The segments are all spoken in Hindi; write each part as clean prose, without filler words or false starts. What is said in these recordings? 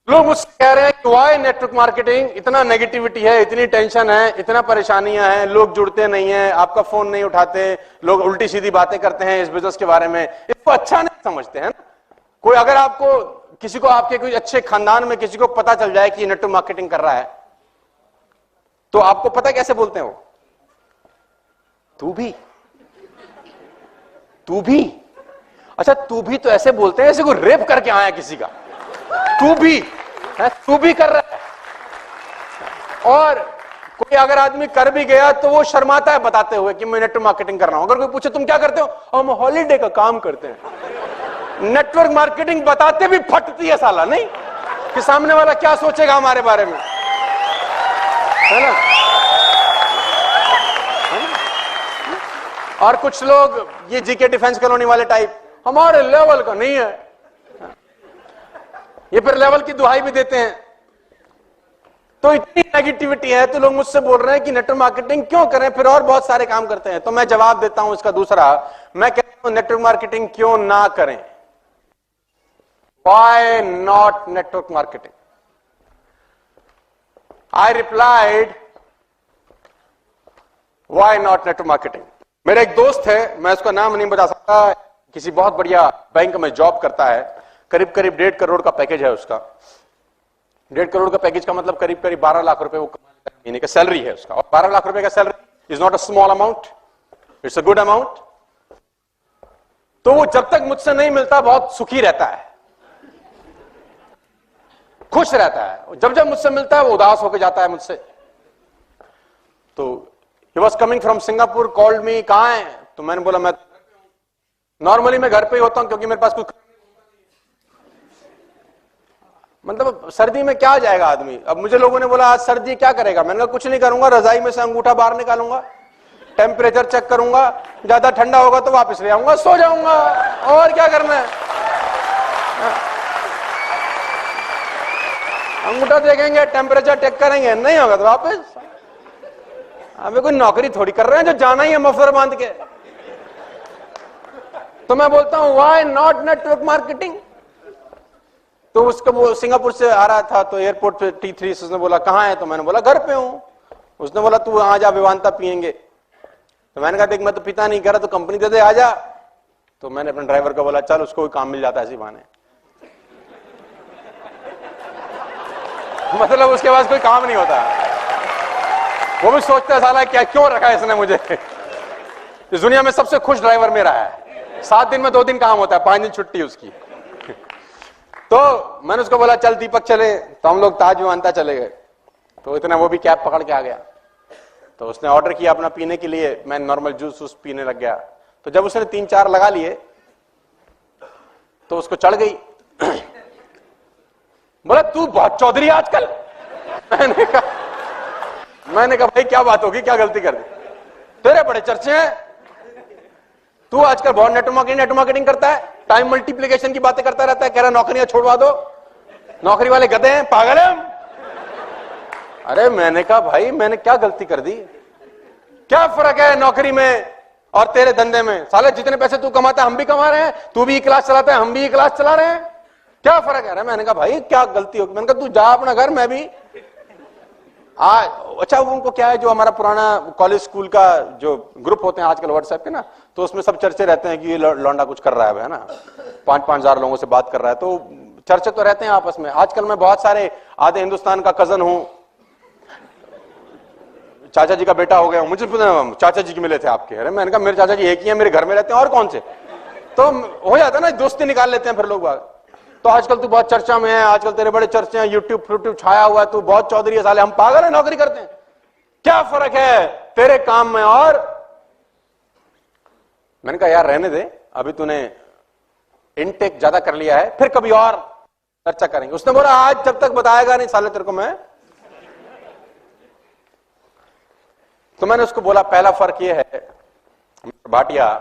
लोग मुझसे कह रहे हैं कि वाई नेटवर्क मार्केटिंग, इतना नेगेटिविटी है, इतनी टेंशन है, इतना परेशानियां हैं, लोग जुड़ते नहीं हैं, आपका फोन नहीं उठाते, लोग उल्टी सीधी बातें करते हैं इस बिजनेस के बारे में, इसको अच्छा नहीं समझते हैं ना। कोई अगर आपको किसी को, आपके कोई अच्छे खानदान में किसी को पता चल जाए कि ये नेटवर्क मार्केटिंग कर रहा है, तो आपको पता कैसे बोलते हैं वो? तू भी अच्छा, तू भी तो ऐसे बोलते हैं जैसे कोई रेप करके आया किसी का। तू भी कर रहा है। और कोई अगर आदमी कर भी गया तो वो शर्माता है बताते हुए कि मैं नेटवर्क मार्केटिंग कर रहा हूं। अगर कोई पूछे तुम क्या करते हो, हम हॉलीडे का काम करते हैं। नेटवर्क मार्केटिंग बताते भी फटती है साला, नहीं कि सामने वाला क्या सोचेगा हमारे बारे में, है ना। और कुछ लोग ये जीके डिफेंस कॉलोनी वाले टाइप, हमारे लेवल का नहीं है, ये फिर लेवल की दुहाई भी देते हैं। तो इतनी नेगेटिविटी है तो लोग मुझसे बोल रहे हैं कि नेटवर्क मार्केटिंग क्यों करें, फिर और बहुत सारे काम करते हैं। तो मैं जवाब देता हूं इसका दूसरा, मैं कहता हूं नेटवर्क मार्केटिंग क्यों ना करें। Why not network marketing? I replied, why not network marketing? मेरा एक दोस्त है, मैं उसका नाम नहीं बता सकता, किसी बहुत बढ़िया बैंक में जॉब करता है, करीब करीब 1.5 करोड़ का पैकेज है उसका। 1.5 करोड़ का पैकेज का मतलब करीब करीब 12 लाख रुपए वो महीने का सैलरी है उसका। और 12 लाख रुपए का salary is not a small amount, it's a good amount. तो वो जब तक मुझसे नहीं मिलता बहुत सुखी रहता है, खुश रहता है। जब जब मुझसे मिलता है वो उदास होकर जाता है मुझसे। तो he was coming from Singapore, called me, कहां है? तो मैंने बोला मैं नॉर्मली मैं घर पे ही होता हूं, क्योंकि मेरे पास कुछ, मतलब सर्दी में क्या जाएगा आदमी। अब मुझे लोगों ने बोला आज सर्दी क्या करेगा, मैंने कहा कुछ नहीं करूंगा, रजाई में से अंगूठा बाहर निकालूंगा, टेम्परेचर चेक करूंगा, ज्यादा ठंडा होगा तो वापस ले आऊंगा, सो जाऊंगा, और क्या करना है। अंगूठा देखेंगे, टेम्परेचर चेक करेंगे, नहीं होगा तो वापस। हमें कोई नौकरी थोड़ी कर रहे हैं जो जाना ही है मफलर बांध के। तो मैं बोलता हूं व्हाई नॉट नेटवर्क मार्केटिंग। तो उसको वो सिंगापुर से आ रहा था, तो एयरपोर्ट पे T3 से उसने बोला कहां है, तो मैंने बोला घर पे हूं। उसने बोला तू आ जा, विवांता पियेंगे। तो मैंने कहा देख मैं तो पिता नहीं कर रहा, तो कंपनी दे दे, आ जा। तो मैंने अपने ड्राइवर को बोला चल उसको भी काम मिल जाता है इसी बहाने। मतलब उसके पास कोई काम नहीं होता, वो भी सोचता है साला क्या क्यों रखा है इसने मुझे। इस दुनिया में सबसे खुश ड्राइवर मेरा है। 7 दिन में 2 दिन काम होता है, 5 दिन छुट्टी उसकी। तो मैंने उसको बोला चल दीपक चले, तो हम लोग ताज विमानता चले गए। तो इतना वो भी कैब पकड़ के आ गया। तो उसने ऑर्डर किया अपना पीने के लिए, मैं नॉर्मल जूस पीने लग गया। तो जब उसने 3-4 लगा लिए तो उसको चढ़ गई। बोला तू बहुत चौधरी आजकल। मैंने कहा भाई क्या बात होगी, क्या गलती कर दी, तेरे बड़े चर्चे हैं, तू आजकल बहुत नेटवर्क मार्केटिंग करता है, टाइम मल्टीप्लिकेशन की बातें करता रहता है, कह रहा नौकरियां छोड़वा दो, नौकरी वाले गधे हैं, पागल है हम। अरे मैंने कहा भाई मैंने क्या गलती कर दी, क्या फर्क है नौकरी में और तेरे धंधे में, साले जितने पैसे तू कमाता है हम भी कमा रहे हैं, तू भी क्लास चलाता है हम भी क्लास चला रहे हैं, क्या फर्क है। मैंने कहा भाई क्या गलती होगी, मैंने कहा तू जा अपना घर, मैं भी अच्छा उनको क्या है, जो हमारा पुराना कॉलेज स्कूल का जो ग्रुप होते हैं आजकल व्हाट्सएप के ना, तो उसमें सब चर्चे रहते हैं कि ये लौंडा कुछ कर रहा है ना, 5-5 हजार लोगों से बात कर रहा है, तो चर्चे तो रहते हैं आपस में। आजकल मैं बहुत सारे, आधे हिंदुस्तान का कजन हूं, चाचा जी का बेटा हो गया, मुझे चाचा जी के मिले थे आपके। अरे मैंने कहा मेरे चाचा जी एक ही है, मेरे घर में रहते हैं और कौन से, तो हो जाता है ना, दोस्ती निकाल लेते हैं फिर लोग बाग। तो आजकल तू बहुत चर्चा में है, आजकल तेरे बड़े चर्चे हैं, यूट्यूब छाया हुआ है, तू बहुत चौधरी है, साले हम पागल है नौकरी करते हैं, क्या फर्क है तेरे काम में और। मैंने कहा यार रहने दे, अभी तूने इनटेक ज्यादा कर लिया है, फिर कभी और चर्चा करेंगे। उसने बोला आज जब तक बताएगा नहीं साले तेरे को मैं। तो मैंने उसको बोला पहला फर्क यह है भाटिया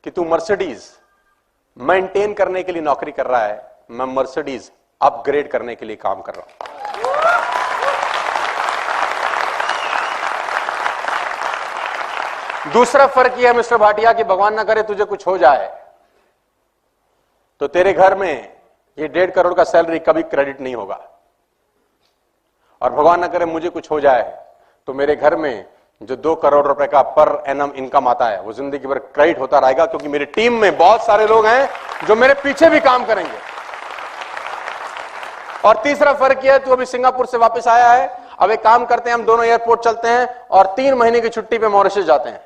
कि तू मर्सिडीज मेंटेन करने के लिए नौकरी कर रहा है, मैं मर्सिडीज अपग्रेड करने के लिए काम कर रहा हूं। दूसरा फर्क यह है मिस्टर भाटिया कि भगवान ना करे तुझे कुछ हो जाए तो तेरे घर में ये 1.5 करोड़ का सैलरी कभी क्रेडिट नहीं होगा। और भगवान न करे मुझे कुछ हो जाए तो मेरे घर में जो 2 करोड़ रुपए का पर एनम इनकम आता है वो जिंदगी भर क्रेडिट होता रहेगा, क्योंकि मेरी टीम में बहुत सारे लोग हैं जो मेरे पीछे भी काम करेंगे। और तीसरा फर्क यह है, तू अभी सिंगापुर से वापस आया है, अब एक काम करते हैं, हम दोनों एयरपोर्ट चलते हैं और 3 महीने की छुट्टी पे मॉरिशस जाते हैं।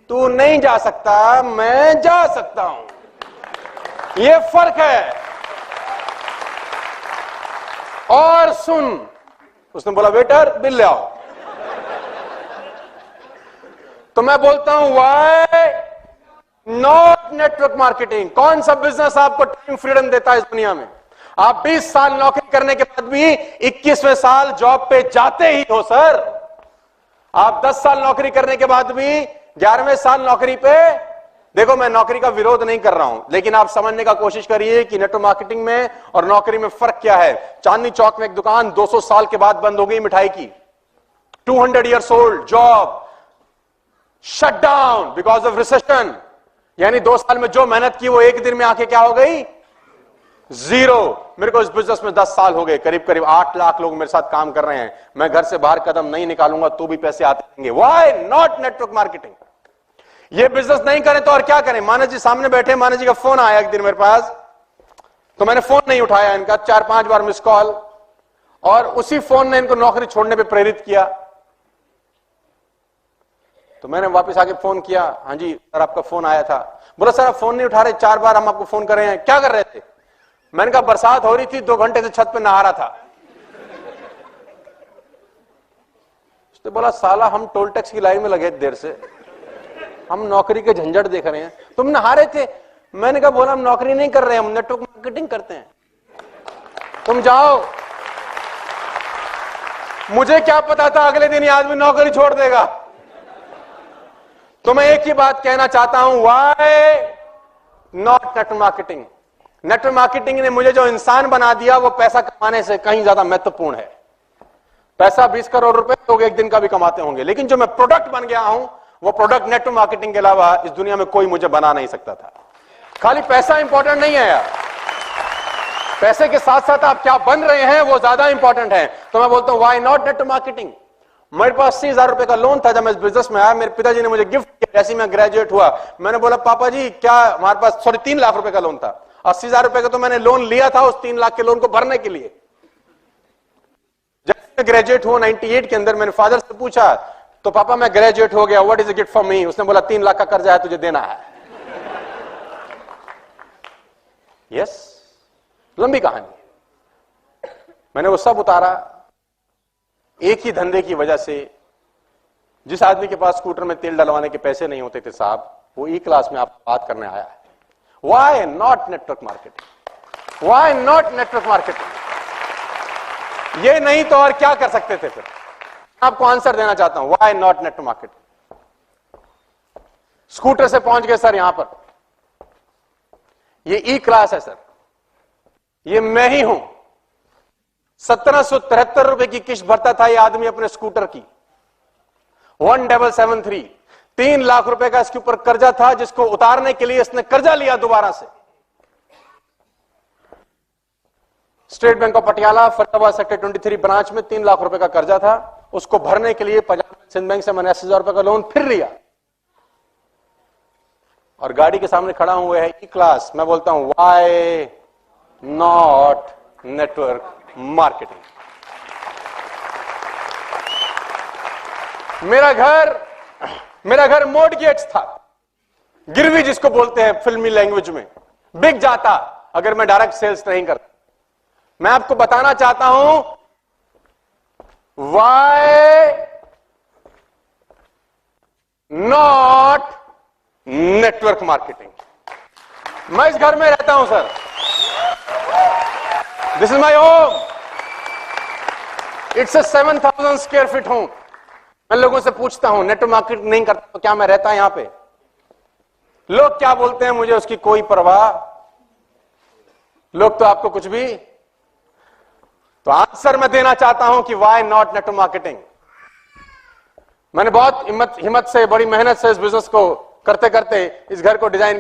तू नहीं जा सकता, मैं जा सकता हूं, यह फर्क है। और सुन, उसने बोला वेटर बिल ले आओ, तो मैं बोलता हूं व्हाई नॉट नेटवर्क मार्केटिंग। कौन सा बिजनेस आपको टाइम फ्रीडम देता है इस दुनिया में? आप 20 साल नौकरी करने के बाद भी 21वें साल जॉब पे जाते ही हो सर। आप 10 साल नौकरी करने के बाद भी 11वें साल नौकरी पे, देखो मैं नौकरी का विरोध नहीं कर रहा हूं, लेकिन आप समझने का कोशिश करिए कि नेटवर्क मार्केटिंग में और नौकरी में फर्क क्या है। चांदनी चौक में एक दुकान 200 साल के बाद बंद हो गई मिठाई की, 200 years old job shut down because of recession. यानी 2 साल में जो मेहनत की वो एक दिन में आके क्या हो गई? जीरो। मेरे को इस बिजनेस में 10 साल हो गए, करीब करीब 8 लाख लोग मेरे साथ काम कर रहे हैं। मैं घर से बाहर कदम नहीं निकालूंगा तो भी पैसे आते रहेंगे। Why not network marketing? ये बिजनेस नहीं करें तो और क्या करें? मानस जी सामने बैठे, मानस जी का फोन आया एक दिन मेरे पास, तो मैंने फोन नहीं उठाया इनका, 4-5 बार मिस कॉल, और उसी फोन ने इनको नौकरी छोड़ने पे प्रेरित किया। तो मैंने वापस आके फोन किया, हाँ जी सर आपका फोन आया था। बोला सर आप फोन नहीं उठा रहे, 4 बार हम आपको फोन कर रहे हैं, क्या कर रहे थे? मैंने कहा बरसात हो रही थी, 2 घंटे से छत पे नहा रहा था। उसने बोला साला हम टोल टैक्स की लाइन में लगे देर से, हम नौकरी के झंझट देख रहे हैं, तुम नहा रहे थे? मैंने कहा बोला हम नौकरी नहीं कर रहे हैं, हम नेटवर्क मार्केटिंग करते हैं, तुम जाओ। मुझे क्या पता था अगले दिन ये आदमी नौकरी छोड़ देगा। तो मैं एक ही बात कहना चाहता हूं, why not network marketing? Network marketing ने मुझे जो इंसान बना दिया वो पैसा कमाने से कहीं ज्यादा महत्वपूर्ण है। पैसा 20 करोड़ रुपए लोग एक दिन का भी कमाते होंगे, लेकिन जो मैं प्रोडक्ट बन गया हूं वो प्रोडक्ट नेटवर्क मार्केटिंग के अलावा इस दुनिया में कोई मुझे बना नहीं सकता था। खाली पैसा इंपॉर्टेंट नहीं है यार, पैसे के साथ साथ आप क्या बन रहे हैं वो ज्यादा इंपॉर्टेंट है। तो मैं बोलता हूं व्हाई नॉट नेटवर्क मार्केटिंग? मेरे पास 80,000 रुपए का लोन था जब मैं इस बिजनेस में आया, मेरे पिताजी ने मुझे गिफ्ट किया जैसे मैं ग्रेजुएट हुआ। मैंने बोला पापा जी क्या, हमारे पास 3 लाख रुपए का लोन था, 80,000 रुपए का तो मैंने लोन लिया था उस 3 लाख के लोन को भरने के लिए। जब मैं ग्रेजुएट हुआ 98 के अंदर, मैंने फादर से पूछा तो पापा मैं ग्रेजुएट हो गया, what is a gift for me? उसने बोला 3 लाख का कर्जा है तुझे देना है। यस, लंबी कहानी। मैंने वो सब उतारा एक ही धंधे की वजह से। जिस आदमी के पास स्कूटर में तेल डलवाने के पैसे नहीं होते थे साहब, वो ई क्लास में आपको बात करने आया है। Why not network marketing? Why not network marketing? ये नहीं तो और क्या कर सकते थे फिर? आपको आंसर देना चाहता हूं, why not network marketing? Scooter से पहुंच गए सर यहां पर, ये ई क्लास है सर, ये मैं ही हूं। 1773 रुपए की किस्त भरता था ये आदमी अपने स्कूटर की, 1773। 3 लाख रुपए का इसके ऊपर कर्जा था जिसको उतारने के लिए इसने कर्जा लिया दोबारा से। State bank of Patiala Faridabad sector 23 branch में 3 लाख रुपए का कर्जा था, उसको भरने के लिए पंजाब सिंध बैंक से मैंने 80,000 रुपए का लोन फिर लिया। और गाड़ी के सामने खड़ा हुआ है ई क्लास। मैं बोलता हूं व्हाई नॉट नेटवर्क मार्केटिंग? मेरा घर मॉर्टगेज था, गिरवी जिसको बोलते हैं फिल्मी लैंग्वेज में, बिक जाता अगर मैं डायरेक्ट सेल्स नहीं करता। मैं आपको बताना चाहता हूं व्हाई नॉट नेटवर्क मार्केटिंग? मैं इस घर में रहता हूं sir, this is my home, it's a 7,000 square feet home. मैं लोगों से पूछता हूं नेटवर्क मार्केटिंग नहीं करता तो क्या मैं रहता यहां पे? लोग क्या बोलते हैं मुझे उसकी कोई परवाह, लोग तो आपको कुछ भी। तो आंसर मैं देना चाहता हूं कि व्हाई नॉट नेटवर्क मार्केटिंग? मैंने बहुत हिम्मत से, बड़ी मेहनत से इस बिजनेस को करते करते इस घर को डिजाइन